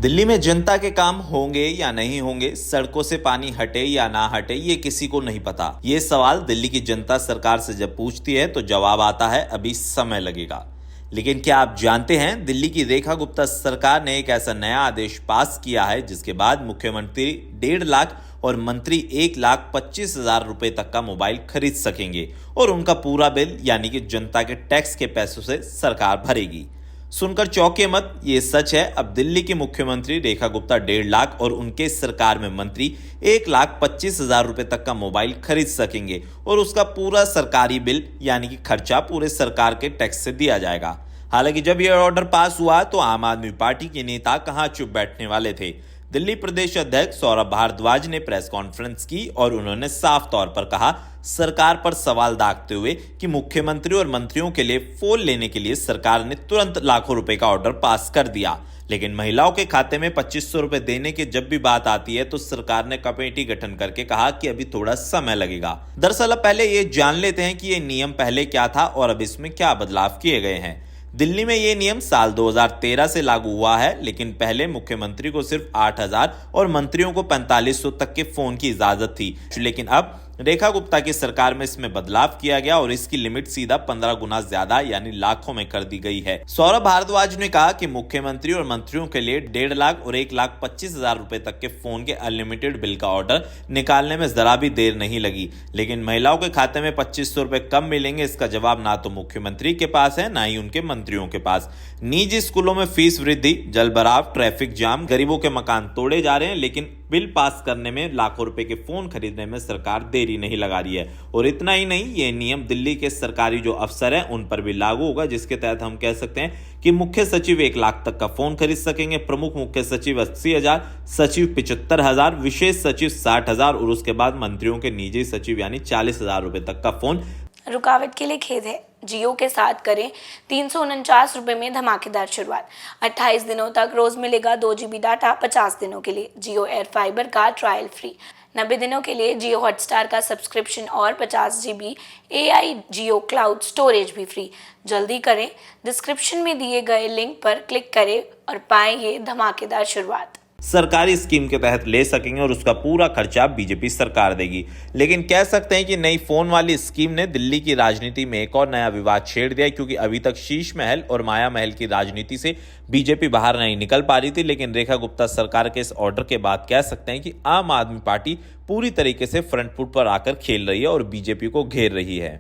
दिल्ली में जनता के काम होंगे या नहीं होंगे, सड़कों से पानी हटे या ना हटे, ये किसी को नहीं पता। ये सवाल दिल्ली की जनता सरकार से जब पूछती है तो जवाब आता है अभी समय लगेगा। लेकिन क्या आप जानते हैं, दिल्ली की रेखा गुप्ता सरकार ने एक ऐसा नया आदेश पास किया है जिसके बाद मुख्यमंत्री 1.5 लाख और मंत्री 1,25,000 रुपए तक का मोबाइल खरीद सकेंगे और उनका पूरा बिल यानी कि जनता के टैक्स के पैसों से सरकार भरेगी। सुनकर चौंके मत, ये सच है। अब दिल्ली की मुख्यमंत्री रेखा गुप्ता 1.5 लाख और उनके सरकार में मंत्री 1,25,000 रुपए तक का मोबाइल खरीद सकेंगे और उसका पूरा सरकारी बिल यानी कि खर्चा पूरे सरकार के टैक्स से दिया जाएगा। हालांकि जब यह ऑर्डर पास हुआ तो आम आदमी पार्टी के नेता कहां चुप बैठने वाले थे। दिल्ली प्रदेश अध्यक्ष सौरभ भारद्वाज ने प्रेस कॉन्फ्रेंस की और उन्होंने साफ तौर पर कहा, सरकार पर सवाल दागते हुए कि मुख्यमंत्री और मंत्रियों के लिए फोन लेने के लिए सरकार ने तुरंत लाखों रुपए का ऑर्डर पास कर दिया, लेकिन महिलाओं के खाते में 2500 रुपए देने की जब भी बात आती है तो सरकार ने कमेटी गठन करके कहा कि अभी थोड़ा समय लगेगा। दरअसल अब पहले ये जान लेते हैं कि ये नियम पहले क्या था और अब इसमें क्या बदलाव किए गए हैं। दिल्ली में ये नियम साल 2013 से लागू हुआ है, लेकिन पहले मुख्यमंत्री को सिर्फ 8,000 और मंत्रियों को 4500 तक के फोन की इजाजत थी। लेकिन अब रेखा गुप्ता की सरकार में इसमें बदलाव किया गया और इसकी लिमिट सीधा 15 गुना ज्यादा यानी लाखों में कर दी गई है। सौरभ भारद्वाज ने कहा कि मुख्यमंत्री और मंत्रियों के लिए 1.5 लाख और 1,25,000 रुपए तक के फोन के अनलिमिटेड बिल का ऑर्डर निकालने में जरा भी देर नहीं लगी, लेकिन महिलाओं के खाते में 2500 रुपए कम मिलेंगे, इसका जवाब ना तो मुख्यमंत्री के पास है ना ही उनके मंत्रियों के पास। निजी स्कूलों में फीस वृद्धि, जलभराव, ट्रैफिक जाम, गरीबों के मकान तोड़े जा रहे हैं, लेकिन बिल पास करने में, लाखों रुपए के फोन खरीदने में सरकार देरी नहीं लगा रही है। और इतना ही नहीं, ये नियम दिल्ली के सरकारी जो अफसर हैं उन पर भी लागू होगा, जिसके तहत हम कह सकते हैं कि मुख्य सचिव 1 लाख तक का फोन खरीद सकेंगे, प्रमुख मुख्य सचिव 80,000, सचिव 75,000, विशेष सचिव 60,000 और उसके बाद मंत्रियों के निजी सचिव यानी 40,000 रुपए तक का फोन। रुकावट के लिए खेद है, जियो के साथ करें 349 रुपए में धमाकेदार शुरुआत। 28 दिनों तक रोज मिलेगा 2 GB डाटा 50 दिनों के लिए। जियो एयर फाइबर का ट्रायल फ्री। 90 दिनों के लिए जियो हॉटस्टार का सब्सक्रिप्शन और 50 GB AI जियो क्लाउड स्टोरेज भी फ्री। जल्दी करें, डिस्क्रिप्शन में दिए गए लिंक पर क्लिक करें और पाएं ये धमाकेदार शुरुआत। सरकारी स्कीम के तहत ले सकेंगे और उसका पूरा खर्चा बीजेपी सरकार देगी। लेकिन कह सकते हैं कि नई फोन वाली स्कीम ने दिल्ली की राजनीति में एक और नया विवाद छेड़ दिया, क्योंकि अभी तक शीश महल और माया महल की राजनीति से बीजेपी बाहर नहीं निकल पा रही थी। लेकिन रेखा गुप्ता सरकार के इस ऑर्डर के बाद कह सकते हैं कि आम आदमी पार्टी पूरी तरीके से फ्रंट फुट पर आकर खेल रही है और बीजेपी को घेर रही है।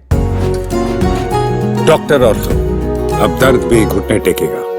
डॉक्टर ऑर्थो, अब दर्द भी घुटने टेकेगा।